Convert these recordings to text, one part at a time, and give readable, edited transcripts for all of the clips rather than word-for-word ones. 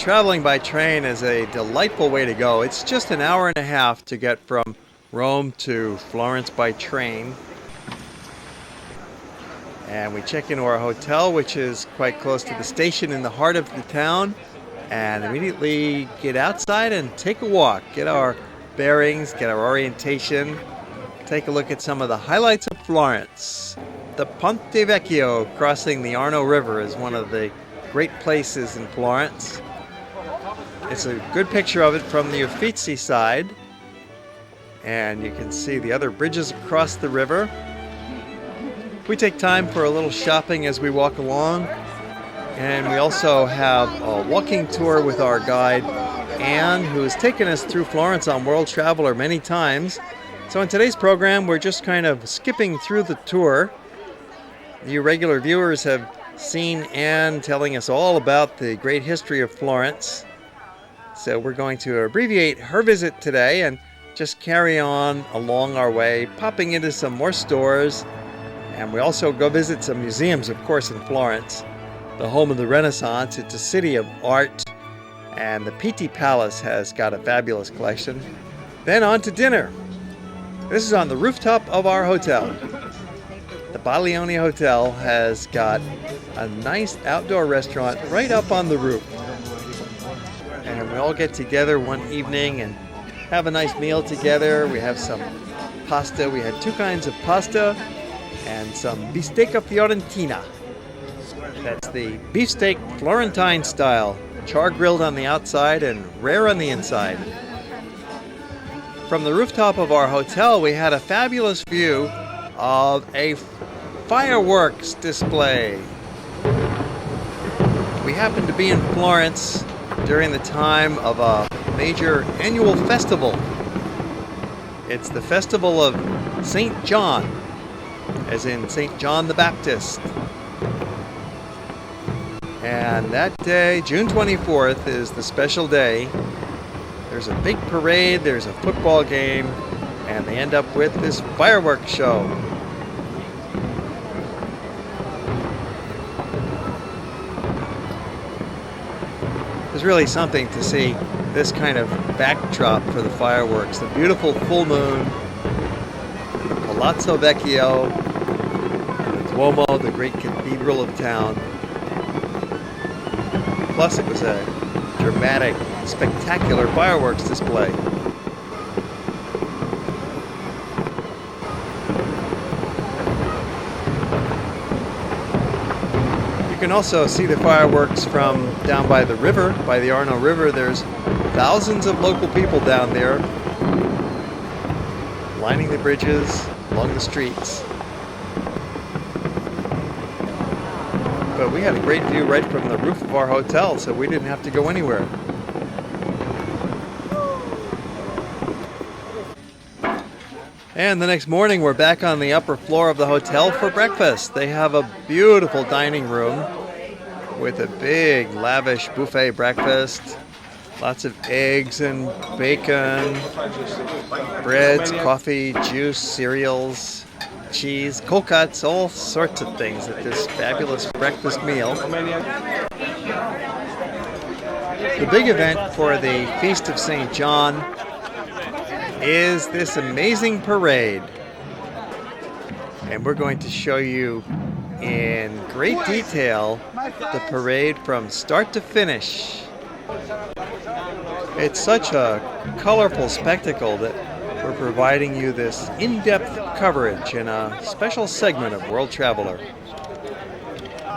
traveling by train is a delightful way to go. It's just an hour and a half to get from Rome to Florence by train. And we check into our hotel, which is quite close to the station in the heart of the town, and immediately get outside and take a walk, get our bearings, get our orientation, take a look at some of the highlights of Florence. The Ponte Vecchio crossing the Arno River is one of the great places in Florence. It's a good picture of it from the Uffizi side, and you can see the other bridges across the river. We take time for a little shopping as we walk along, and we also have a walking tour with our guide Anne, who has taken us through Florence on World Traveler many times. So in today's program, we're just kind of skipping through the tour. You regular viewers have seen Anne telling us all about the great history of Florence. So we're going to abbreviate her visit today and just carry on along our way, popping into some more stores. And we also go visit some museums, of course, in Florence, the home of the Renaissance. It's a city of art, and the Pitti Palace has got a fabulous collection. Then on to dinner. This is on the rooftop of our hotel. The Baglioni Hotel has got a nice outdoor restaurant right up on the roof. And we all get together one evening and have a nice meal together. We have some pasta. We had two kinds of pasta and some bistecca fiorentina. That's the beefsteak Florentine style, char-grilled on the outside and rare on the inside. From the rooftop of our hotel, we had a fabulous view of a fireworks display. We happened to be in Florence during the time of a major annual festival. It's the festival of St. John, as in St. John the Baptist. And that day, June 24th, is the special day. There's a big parade, there's a football game, and they end up with this fireworks show. It's really something to see this kind of backdrop for the fireworks. The beautiful full moon, the Palazzo Vecchio, the Duomo, the great cathedral of town. Plus it was a dramatic, spectacular fireworks display. You can also see the fireworks from down by the river, by the Arno River. There's thousands of local people down there lining the bridges along the streets. But we had a great view right from the roof of our hotel, so we didn't have to go anywhere. And the next morning, we're back on the upper floor of the hotel for breakfast. They have a beautiful dining room with a big, lavish buffet breakfast. Lots of eggs and bacon, breads, coffee, juice, cereals, cheese, cold cuts, all sorts of things at this fabulous breakfast meal. The big event for the Feast of St. John is this amazing parade. And we're going to show you in great detail the parade from start to finish. It's such a colorful spectacle that we're providing you this in-depth coverage in a special segment of World Traveler.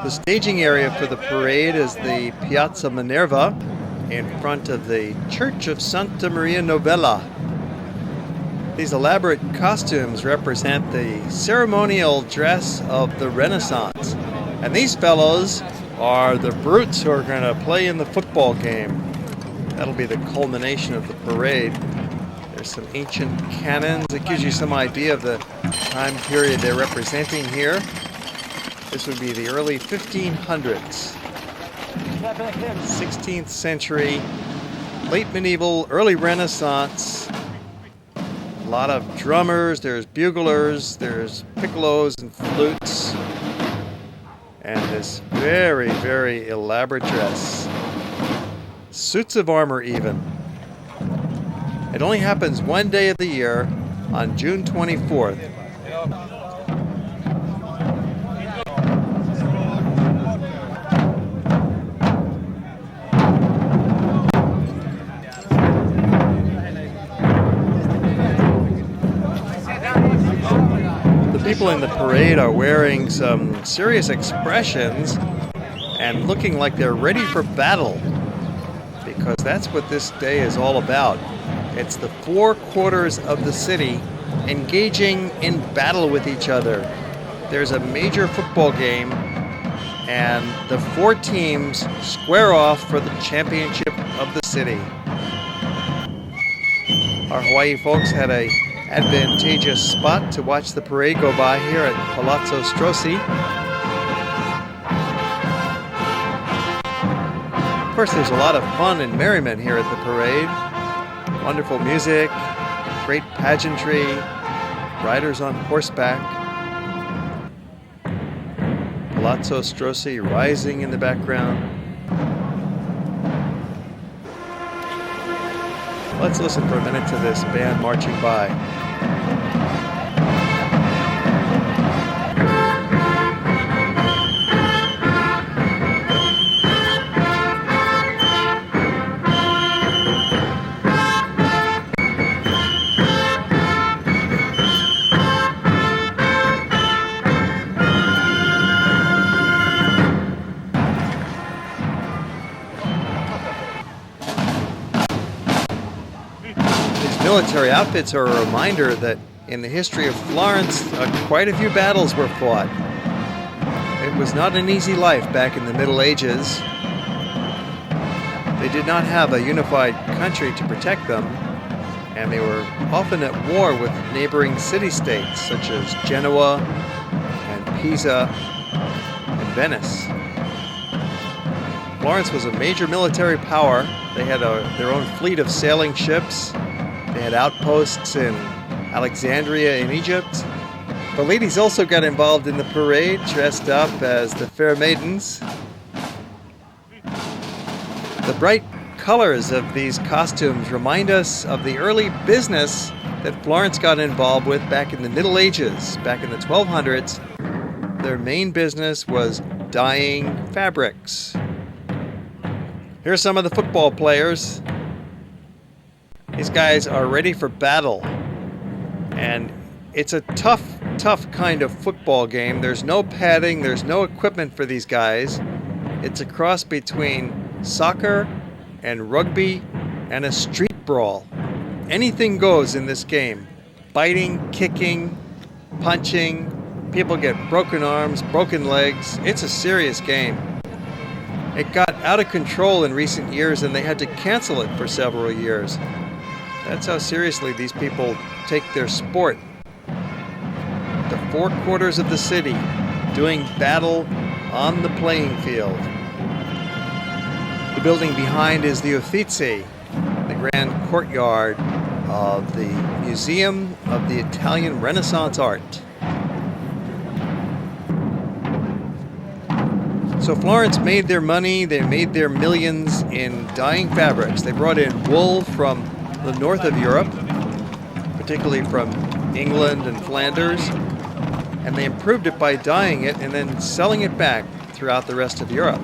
The staging area for the parade is the Piazza Minerva in front of the Church of Santa Maria Novella. These elaborate costumes represent the ceremonial dress of the Renaissance. And these fellows are the brutes who are going to play in the football game. That'll be the culmination of the parade. There's some ancient cannons. It gives you some idea of the time period they're representing here. This would be the early 1500s. 16th century, late medieval, early Renaissance. A lot of drummers, there's buglers, there's piccolos and flutes. And this very, very elaborate dress. suits of armor even. It only happens one day of the year on June 24th. The people in the parade are wearing some serious expressions and looking like they're ready for battle, because that's what this day is all about. It's the four quarters of the city engaging in battle with each other. There's a major football game, and the four teams square off for the championship of the city. Our Hawaii folks had an advantageous spot to watch the parade go by here at Palazzo Strozzi. Of course, there's a lot of fun and merriment here at the parade. Wonderful music, great pageantry, riders on horseback. Palazzo Strozzi rising in the background. Let's listen for a minute to this band marching by. Military outfits are a reminder that in the history of Florence, quite a few battles were fought. It was not an easy life back in the Middle Ages. They did not have a unified country to protect them, and they were often at war with neighboring city-states such as Genoa and Pisa and Venice. Florence was a major military power. They had their own fleet of sailing ships. They had outposts in Alexandria in Egypt. The ladies also got involved in the parade, dressed up as the fair maidens. The bright colors of these costumes remind us of the early business that Florence got involved with back in the Middle Ages. Back in the 1200s, their main business was dyeing fabrics. Here are some of the football players. These guys are ready for battle, and it's a tough kind of football game. There's no padding, there's no equipment for these guys. It's a cross between soccer and rugby and a street brawl. Anything goes in this game. Biting, kicking, punching. People get broken arms, broken legs. It's a serious game. It got out of control in recent years, and they had to cancel it for several years. That's how seriously these people take their sport. The four quarters of the city doing battle on the playing field. The building behind is the Uffizi, the grand courtyard of the Museum of the Italian Renaissance Art. So Florence made their money, they made their millions in dyeing fabrics. They brought in wool from the north of Europe, particularly from England and Flanders, and they improved it by dyeing it and then selling it back throughout the rest of Europe.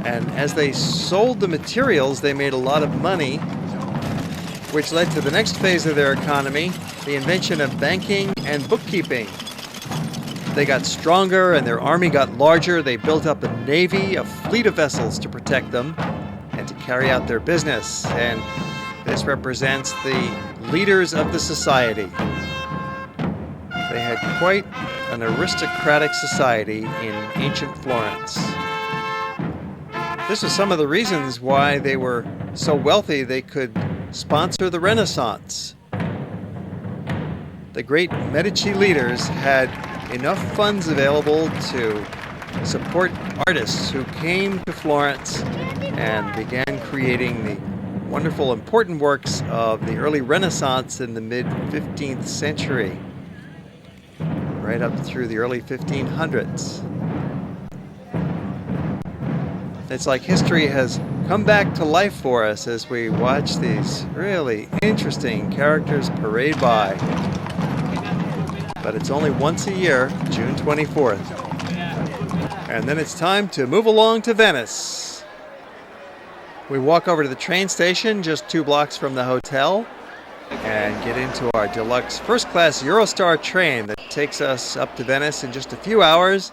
And as they sold the materials, they made a lot of money, which led to the next phase of their economy, the invention of banking and bookkeeping. They got stronger and their army got larger. They built up a navy, a fleet of vessels to protect them and to carry out their business. And this represents the leaders of the society. They had quite an aristocratic society in ancient Florence. This was some of the reasons why they were so wealthy they could sponsor the Renaissance. The great Medici leaders had enough funds available to support artists who came to Florence and began creating the wonderful, important works of the early Renaissance in the mid-15th century, right up through the early 1500s. It's like history has come back to life for us as we watch these really interesting characters parade by. But it's only once a year, June 24th. And then it's time to move along to Venice. We walk over to the train station just 2 blocks from the hotel and get into our deluxe first-class Eurostar train that takes us up to Venice in just a few hours